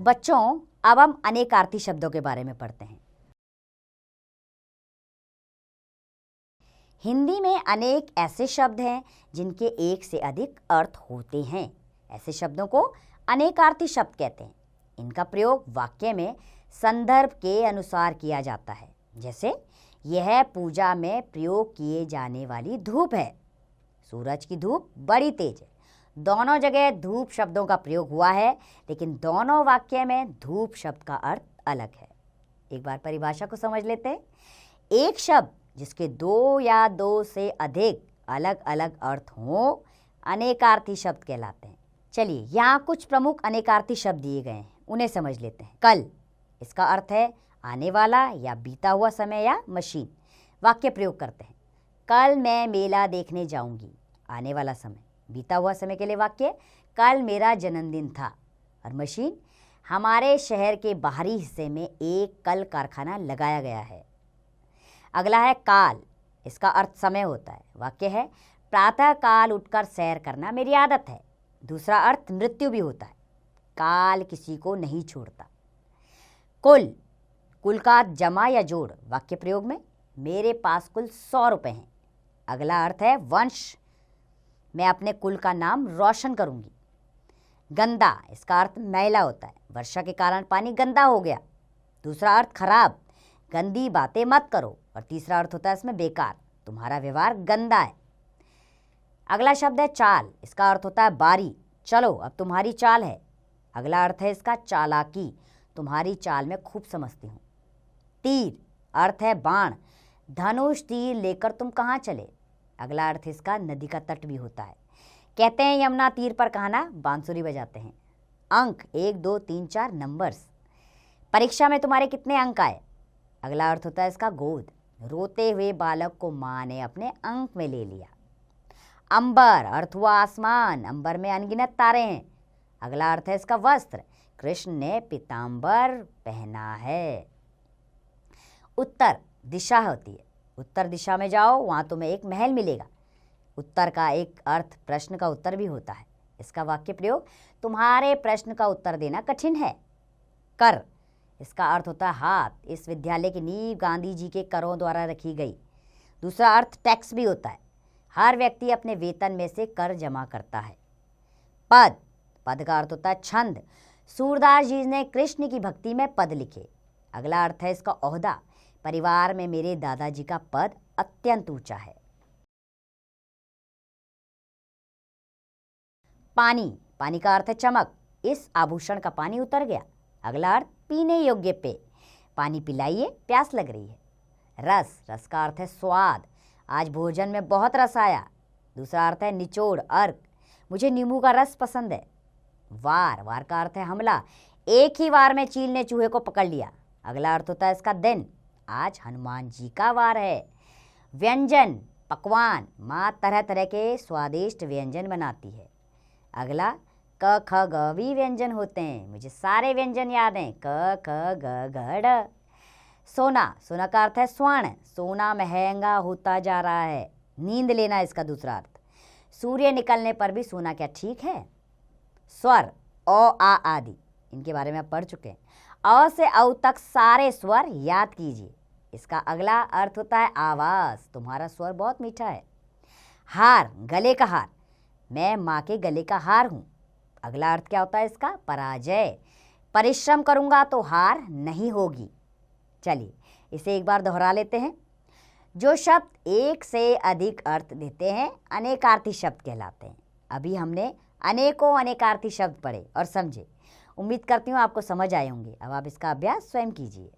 बच्चों, अब हम अनेकार्थी शब्दों के बारे में पढ़ते हैं। हिंदी में अनेक ऐसे शब्द हैं जिनके एक से अधिक अर्थ होते हैं। ऐसे शब्दों को अनेकार्थी शब्द कहते हैं। इनका प्रयोग वाक्य में संदर्भ के अनुसार किया जाता है। जैसे, यह पूजा में प्रयोग किए जाने वाली धूप है। सूरज की धूप बड़ी तेज है। दोनों जगह धूप शब्दों का प्रयोग हुआ है, लेकिन दोनों वाक्य में धूप शब्द का अर्थ अलग है। एक बार परिभाषा को समझ लेते हैं। एक शब्द जिसके दो या दो से अधिक अलग अलग अर्थ हों, अनेकार्थी शब्द कहलाते हैं। चलिए, यहाँ कुछ प्रमुख अनेकार्थी शब्द दिए गए हैं, उन्हें समझ लेते हैं। कल, इसका अर्थ है आने वाला या बीता हुआ समय या मशीन। वाक्य प्रयोग करते हैं। कल मैं मेला देखने जाऊंगी। आने वाला समय। बीता हुआ समय के लिए वाक्य, कल मेरा जन्मदिन था। और मशीन, हमारे शहर के बाहरी हिस्से में एक कल कारखाना लगाया गया है। अगला है काल, इसका अर्थ समय होता है। वाक्य है, प्रातः काल उठकर सैर करना मेरी आदत है। दूसरा अर्थ मृत्यु भी होता है। काल किसी को नहीं छोड़ता। कुल, कुल का जमा या जोड़। वाक्य प्रयोग में, मेरे पास कुल 100 रुपए हैं। अगला अर्थ है वंश, मैं अपने कुल का नाम रोशन करूंगी। गंदा, इसका अर्थ मैला होता है। वर्षा के कारण पानी गंदा हो गया। दूसरा अर्थ खराब, गंदी बातें मत करो। और तीसरा अर्थ होता है इसमें बेकार, तुम्हारा व्यवहार गंदा है। अगला शब्द है चाल, इसका अर्थ होता है बारी। चलो अब तुम्हारी चाल है। अगला अर्थ है इसका चालाकी, तुम्हारी चाल में खूब समझती हूँ। तीर, अर्थ है बाण। धनुष तीर लेकर तुम कहाँ चले। अगला अर्थ इसका नदी का तट भी होता है। कहते हैं यमुना तीर पर कहना, बांसुरी बजाते हैं। अंक 1, 2, 3, 4 नंबर्स। परीक्षा में तुम्हारे कितने अंक आए। अगला अर्थ होता है इसका गोद। रोते हुए बालक को माँ ने अपने अंक में ले लिया। अंबर, अर्थ हुआ आसमान। अंबर में अनगिनत तारे हैं। अगला अर्थ है इसका वस्त्र। कृष्ण ने पीतांबर पहना है। उत्तर, दिशा होती है। उत्तर दिशा में जाओ, वहाँ तुम्हें एक महल मिलेगा। उत्तर का एक अर्थ प्रश्न का उत्तर भी होता है। इसका वाक्य प्रयोग, तुम्हारे प्रश्न का उत्तर देना कठिन है। कर, इसका अर्थ होता है हाथ। इस विद्यालय की नींव गांधी जी के करों द्वारा रखी गई। दूसरा अर्थ टैक्स भी होता है। हर व्यक्ति अपने वेतन में से कर जमा करता है। पद, पद का अर्थ होता है छंद। सूरदास जी ने कृष्ण की भक्ति में पद लिखे। अगला अर्थ है इसका ओहदा। परिवार में मेरे दादाजी का पद अत्यंत ऊंचा है। पानी, पानी का अर्थ है चमक। इस आभूषण का पानी उतर गया। अगला अर्थ पीने योग्य पेय। पानी पिलाइए, प्यास लग रही है। रस, रस का अर्थ है स्वाद। आज भोजन में बहुत रस आया। दूसरा अर्थ है निचोड़, अर्क। मुझे नींबू का रस पसंद है। वार, वार का अर्थ है हमला। एक ही वार में चील ने चूहे को पकड़ लिया। अगला अर्थ होता है इसका दिन। आज हनुमान जी का वार है। व्यंजन, पकवान। माँ तरह तरह के स्वादिष्ट व्यंजन बनाती है। अगला, क ख ग भी व्यंजन होते हैं। मुझे सारे व्यंजन याद हैं। क ख ग घ ढ। सोना, सोना का अर्थ है स्वर्ण। सोना महंगा होता जा रहा है। नींद लेना इसका दूसरा अर्थ। सूर्य निकलने पर भी सोना क्या ठीक है। स्वर, अ आ आदि, इनके बारे में आप पढ़ चुके हैं। अ से औ तक सारे स्वर याद कीजिए। इसका अगला अर्थ होता है आवाज़। तुम्हारा स्वर बहुत मीठा है। हार, गले का हार। मैं माँ के गले का हार हूँ। अगला अर्थ क्या होता है इसका, पराजय। परिश्रम करूँगा तो हार नहीं होगी। चलिए इसे एक बार दोहरा लेते हैं। जो शब्द एक से अधिक अर्थ देते हैं अनेकार्थी शब्द कहलाते हैं। अभी हमने अनेकों अनेकार्थी शब्द पढ़े और समझे। उम्मीद करती हूँ आपको समझ आए होंगे। अब आप इसका अभ्यास स्वयं कीजिए।